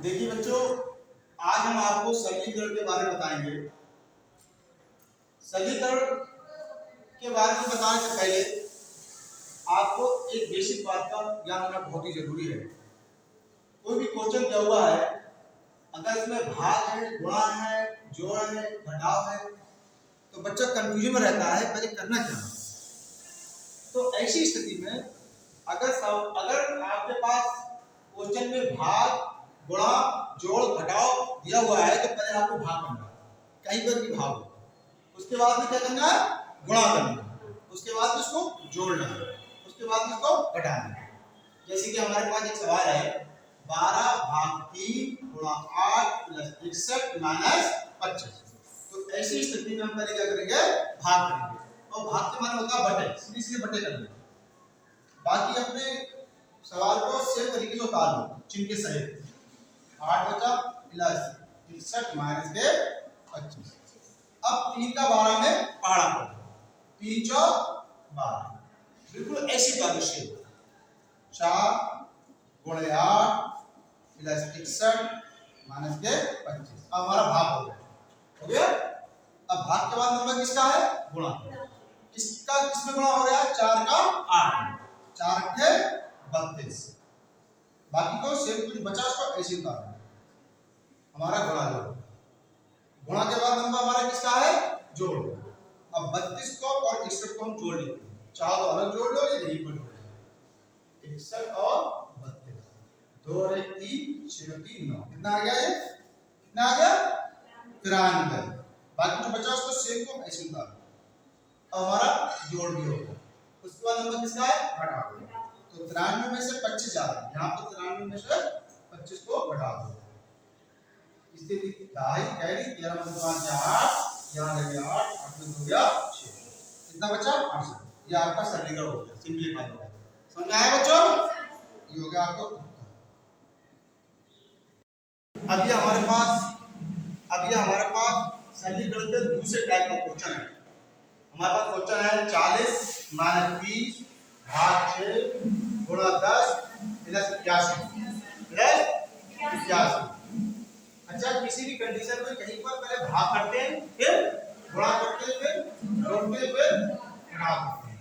देखिए बच्चों, आज हम आपको सरलीकरण के बारे में बताएंगे। सरलीकरण के बारे में बताने से पहले आपको एक बेसिक बात का ज्ञान होना बहुत ही जरूरी है। कोई भी क्वेश्चन दिया हुआ है, अगर इसमें भाग है, गुणा है, जोड़ है, घटाव है, तो बच्चा कंफ्यूजन में रहता है पहले करना क्या है। तो ऐसी स्थिति में अगर आपके पास क्वेश्चन में भाग, गुणा, जोड़, घटाव दिया हुआ है तो पहले आपको भाग करना है, कहीं पर भी भाग हो। उसके बाद में क्या करना है? गुणा करना है। उसके बाद में उसको जोड़ना है, उसके बाद में उसको घटाना है। जैसे कि हमारे पास एक सवाल है, 12 भाग 3 गुणा 8 प्लस 61 माइनस 25। तो ऐसी स्थिति में हम पहले क्या करेंगे? भाग करेंगे। और भाग के माने होता है बटे, सीधे सीधे बटे कर देंगे। बाकी अपने सवाल को सेम तरीके से उतार लो, चिन्ह के सहित। 8 बचा प्लस 61 माइनस के 25। अब 3 का 12 में पहाड़ा कर, 3 चौक 12, बिल्कुल ऐसी बात है। 4 गुणे 8 प्लस 61 माइनस के 25। अब हमारा भाग हो गया। अब भाग के बाद नंबर किसका है? गुणा। किसका किसमें गुणा हो रहा है? 4 का 8, 4 के 32। बाकी को सेम कुछ बचा उसको ऐसे उतारना। हमारा गुणा जोड़। गुणा के बाद नंबर हमारा किसका है? जोड़। अब 32 को और 61 को हम जोड़ लेते हैं। चाहो तो अलग जोड़ लो या यहीं पर जोड़ लो। 61 और 32, 2 और 1 3, 6 और 3 9। कितना आ गया ये? कितना आ गया? 93। बाकी जो बचा उसको सेम को ऐसे उतार। अब हमारा जोड़ भी हो गया। उसके बाद नंबर किसका है? घटा दो। तो 93 में से 25 जा रहा है, यहाँ पर 93 में से 25 को घटा दो। इससे ढाई कैरी 13 में 5 8, यहाँ लगे 8, 8 में हो गया 6। कितना बचा? 8। ये आपका सरलीकरण हो गया, सिंपलीफाई हो गया। समझ में आया बच्चों? ये हो गया आपको। अब ये हमारे पास सरलीकरण के दूसरे टाइप का क्वेश्चन है। हमारे पास क्वेश्चन है 40 माइनस 30 भाग 6 गुणा 10 प्लस 81। अच्छा, किसी भी कंडीशन में कहीं पर पहले भाग करते हैं, फिर गुणा करते हैं, फिर जोड़ते हैं, फिर घटा करते हैं।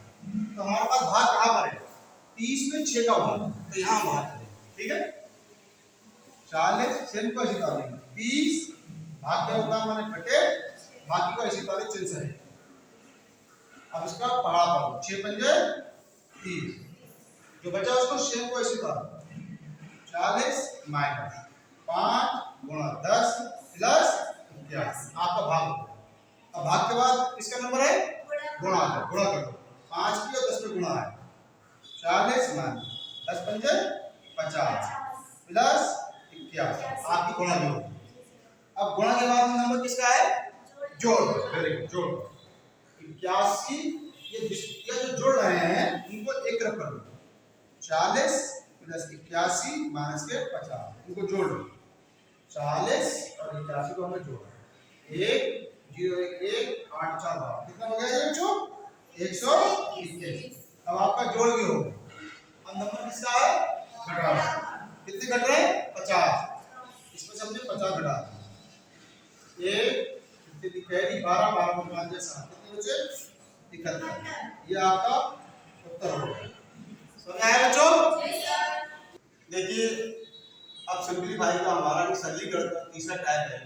तो हमारे पास भाग कहाँ पर है? 30 में 6 का भाग, तो यहाँ भाग करें। ठीक है, 40 सेम को ऐसे डालेंगे, 30 भाग क्या होगा हमारे घटे, बाकी को ऐसे डालें चिन्ह से। अब इसका पहाड़ा पाओ, 6 पंजे 30, जो बचा उसको सेम को ऐसे डालो। 40 माइनस 5 गुणा 10 प्लस 81, आपका भाग हो गया। अब भाग के बाद किसका नंबर है? गुणा कर दो। 5 की और 10 में गुणा है, 40 माइनस 10 पंजे 50 प्लस 81, आपकी गुणा भी होगी। अब गुणा के बाद नंबर किसका है? जोड़। वेरी गुड, जोड़। 81, ये जो जोड़ रहे हैं इनको एक तरफ कर दो। 40 प्लस 81 माइनस के 50, इनको जोड़ लो। 40 और 81 को हमें जोड़ा, 1 0 1 1 8 4 12, कितना हो गया ये बच्चों? 121। अब आपका जोड़ भी हो गया। अब नंबर किसका है? घटा। कितने घट रहे हैं? 50। इसमें से हमने 50 घटा दिए। 1 कितनी कैरी 12 12 को 5 जैसा, कितने बचे? 71। ये आपका उत्तर हो गया। समझ आया बच्चों? देखिए, अब सिंपलीफाई का हमारा भी सरलीकरण का तीसरा टाइप है।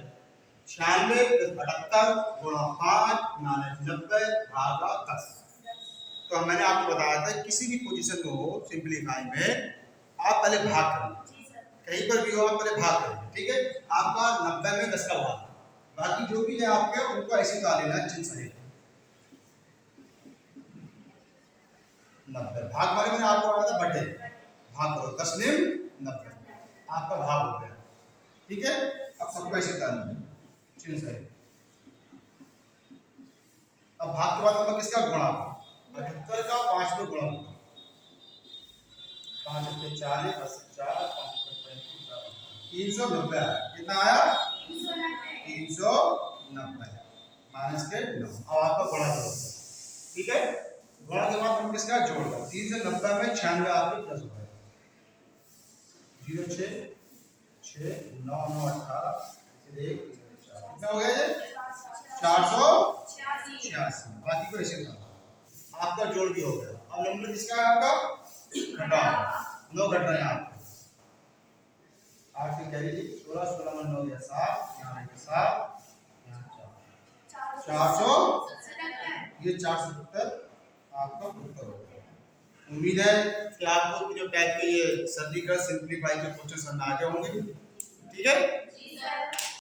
96 78 गुणा 5 माइनस 90 भागा 10। तो मैंने आपको बताया था किसी भी पोजीशन में हो सिंपलीफाई में आप पहले भाग करें, कहीं पर भी हो आप पहले भाग करें। ठीक है, आपका 90 में 10 का भाग, बाकी जो भी है आपके उनको ऐसे उतार लेना है चिन्ह सहित। 90 भाग वाले मैंने आपको बताया था बटे, भाग करो 10 में 90, आपका भाग हो गया। ठीक है, अब सबको ऐसे उतारना है चिन्ह सहित। अब भाग के बाद नंबर किसका? गुणा। 78 का 5 में गुणा होगा, 5 के 40 4 5 390 आया। कितना आया? 390 माइनस के 9। अब आपका गुणा करो। ठीक है, गुणा के बाद हम किसका? जोड़ दो। 3 से 90 में 96 आपके प्लस हो गया, 0 6 6 9 9 18 1 कितना हो गया ये 486। बाकी को ऐसे था आपका जोड़ भी हो गया। अब नंबर किसका है आपका घटाओ 9 घट रहे हैं आप 8 की कैरी 16 16 में 9 गया 7 यहाँ रहेगा 7 यहाँ 400 ये 470 आपका उत्तर होगा। उम्मीद है कि आपको जो टाइप के ये सरलीकरण सिंपलीफाई के क्वेश्चन समझ आ गए होंगे। ठीक है।